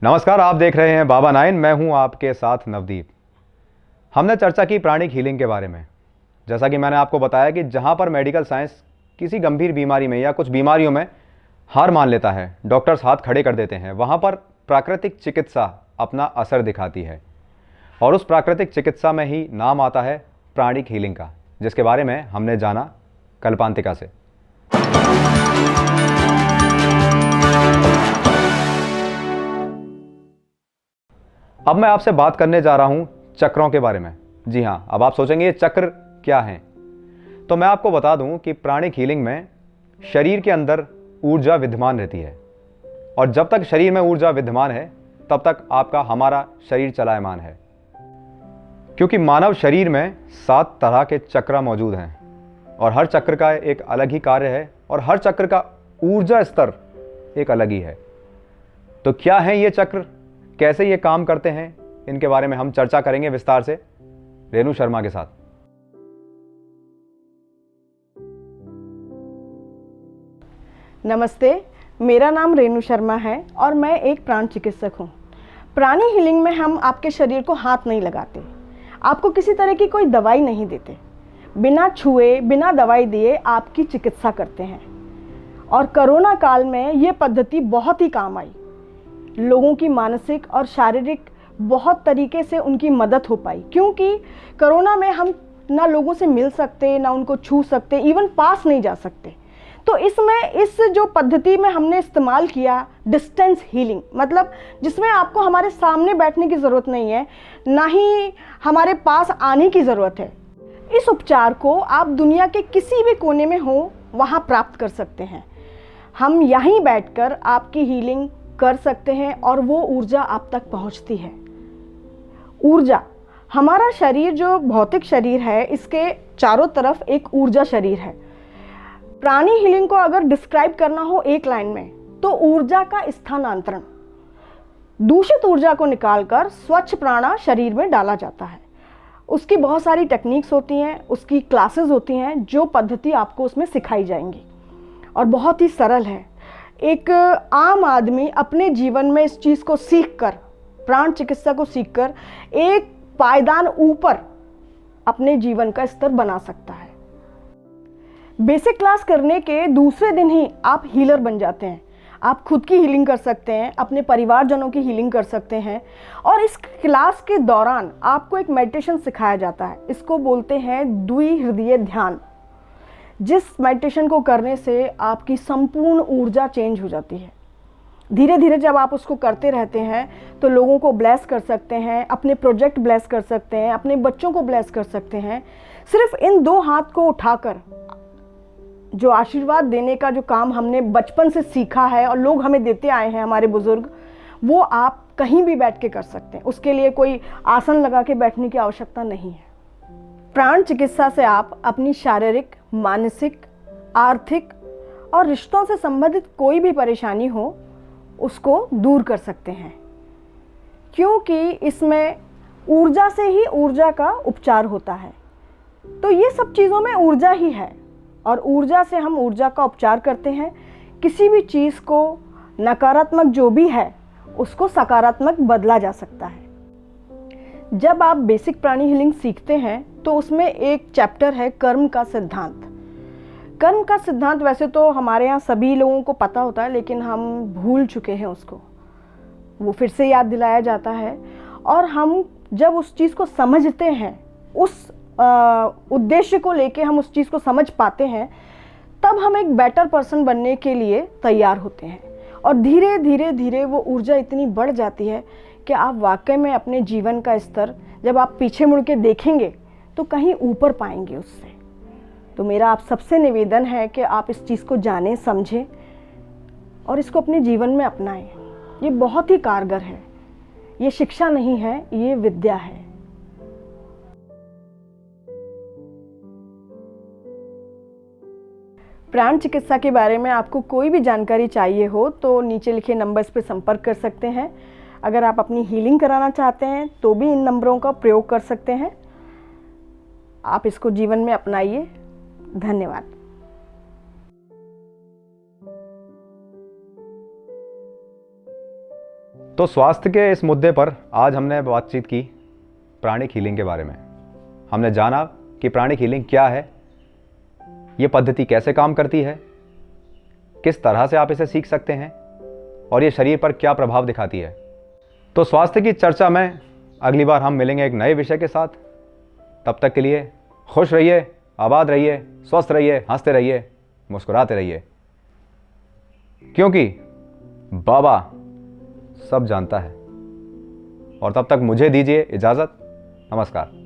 नमस्कार, आप देख रहे हैं बाबा 9। मैं हूं आपके साथ नवदीप। हमने चर्चा की प्राणिक हीलिंग के बारे में। जैसा कि मैंने आपको बताया कि जहां पर मेडिकल साइंस किसी गंभीर बीमारी में या कुछ बीमारियों में हार मान लेता है, डॉक्टर्स हाथ खड़े कर देते हैं, वहां पर प्राकृतिक चिकित्सा अपना असर दिखाती है। और उस प्राकृतिक चिकित्सा में ही नाम आता है प्राणिक हीलिंग का, जिसके बारे में हमने जाना कल्पांतिका से। अब मैं आपसे बात करने जा रहा हूं चक्रों के बारे में। जी हां, अब आप सोचेंगे ये चक्र क्या हैं? तो मैं आपको बता दूं कि प्राणिक हीलिंग में शरीर के अंदर ऊर्जा विद्यमान रहती है, और जब तक शरीर में ऊर्जा विद्यमान है तब तक आपका हमारा शरीर चलायमान है। क्योंकि मानव शरीर में 7 तरह के चक्र मौजूद हैं, और हर चक्र का एक अलग ही कार्य है, और हर चक्र का ऊर्जा स्तर एक अलग ही है। तो क्या हैं ये चक्र, कैसे ये काम करते हैं, इनके बारे में हम चर्चा करेंगे विस्तार से रेणु शर्मा के साथ। नमस्ते, मेरा नाम रेणु शर्मा है और मैं एक प्राण चिकित्सक हूँ। प्राणी हीलिंग में हम आपके शरीर को हाथ नहीं लगाते, आपको किसी तरह की कोई दवाई नहीं देते, बिना छुए बिना दवाई दिए आपकी चिकित्सा करते हैं। और कोरोना काल में ये पद्धति बहुत ही काम आई। लोगों की मानसिक और शारीरिक बहुत तरीके से उनकी मदद हो पाई, क्योंकि कोरोना में हम ना लोगों से मिल सकते, ना उनको छू सकते, इवन पास नहीं जा सकते। तो इसमें इस जो पद्धति में हमने इस्तेमाल किया डिस्टेंस हीलिंग, मतलब जिसमें आपको हमारे सामने बैठने की ज़रूरत नहीं है, ना ही हमारे पास आने की ज़रूरत है। इस उपचार को आप दुनिया के किसी भी कोने में हो वहाँ प्राप्त कर सकते हैं। हम यहीं बैठकर आपकी हीलिंग कर सकते हैं और वो ऊर्जा आप तक पहुँचती है। ऊर्जा, हमारा शरीर जो भौतिक शरीर है, इसके चारों तरफ एक ऊर्जा शरीर है। प्राणी हीलिंग को अगर डिस्क्राइब करना हो एक लाइन में, तो ऊर्जा का स्थानांतरण, दूषित ऊर्जा को निकालकर स्वच्छ प्राणा शरीर में डाला जाता है। उसकी बहुत सारी टेक्निक्स होती हैं, उसकी क्लासेस होती हैं, जो पद्धति आपको उसमें सिखाई जाएंगी, और बहुत ही सरल है। एक आम आदमी अपने जीवन में इस चीज़ को सीखकर, प्राण चिकित्सा को सीखकर, एक पायदान ऊपर अपने जीवन का स्तर बना सकता है। बेसिक क्लास करने के दूसरे दिन ही आप हीलर बन जाते हैं। आप खुद की हीलिंग कर सकते हैं, अपने परिवारजनों की हीलिंग कर सकते हैं। और इस क्लास के दौरान आपको एक मेडिटेशन सिखाया जाता है, इसको बोलते हैं द्विहृदय ध्यान, जिस मेडिटेशन को करने से आपकी संपूर्ण ऊर्जा चेंज हो जाती है। धीरे धीरे जब आप उसको करते रहते हैं तो लोगों को ब्लेस कर सकते हैं, अपने प्रोजेक्ट ब्लेस कर सकते हैं, अपने बच्चों को ब्लेस कर सकते हैं। सिर्फ इन 2 हाथ को उठाकर जो आशीर्वाद देने का जो काम हमने बचपन से सीखा है और लोग हमें देते आए हैं, हमारे बुजुर्ग, वो आप कहीं भी बैठ के कर सकते हैं। उसके लिए कोई आसन लगा के बैठने की आवश्यकता नहीं है। प्राण चिकित्सा से आप अपनी शारीरिक, मानसिक, आर्थिक और रिश्तों से संबंधित कोई भी परेशानी हो उसको दूर कर सकते हैं, क्योंकि इसमें ऊर्जा से ही ऊर्जा का उपचार होता है। तो ये सब चीज़ों में ऊर्जा ही है, और ऊर्जा से हम ऊर्जा का उपचार करते हैं। किसी भी चीज़ को नकारात्मक जो भी है उसको सकारात्मक बदला जा सकता है। जब आप बेसिक प्राणी हीलिंग सीखते हैं तो उसमें एक चैप्टर है कर्म का सिद्धांत। कर्म का सिद्धांत वैसे तो हमारे यहाँ सभी लोगों को पता होता है, लेकिन हम भूल चुके हैं उसको। वो फिर से याद दिलाया जाता है, और हम जब उस चीज़ को समझते हैं, उस उद्देश्य को लेके हम उस चीज़ को समझ पाते हैं, तब हम एक बेटर पर्सन बनने के लिए तैयार होते हैं। और धीरे धीरे धीरे वो ऊर्जा इतनी बढ़ जाती है कि आप वाकई में अपने जीवन का स्तर जब आप पीछे मुड़ के देखेंगे तो कहीं ऊपर पाएंगे उससे। तो मेरा आप सबसे निवेदन है कि आप इस चीज़ को जानें, समझें और इसको अपने जीवन में अपनाएं। ये बहुत ही कारगर है। ये शिक्षा नहीं है, ये विद्या है। प्राण चिकित्सा के बारे में आपको कोई भी जानकारी चाहिए हो तो नीचे लिखे नंबर्स पर संपर्क कर सकते हैं। अगर आप अपनी हीलिंग कराना चाहते हैं तो भी इन नंबरों का प्रयोग कर सकते हैं। आप इसको जीवन में अपनाइए। धन्यवाद। तो स्वास्थ्य के इस मुद्दे पर आज हमने बातचीत की प्राणिक हीलिंग के बारे में। हमने जाना कि प्राणिक हीलिंग क्या है, ये पद्धति कैसे काम करती है, किस तरह से आप इसे सीख सकते हैं और ये शरीर पर क्या प्रभाव दिखाती है। तो स्वास्थ्य की चर्चा में अगली बार हम मिलेंगे एक नए विषय के साथ। तब तक के लिए खुश रहिए, आबाद रहिए, स्वस्थ रहिए, हंसते रहिए, मुस्कुराते रहिए, क्योंकि बाबा सब जानता है। और तब तक मुझे दीजिए इजाज़त। नमस्कार।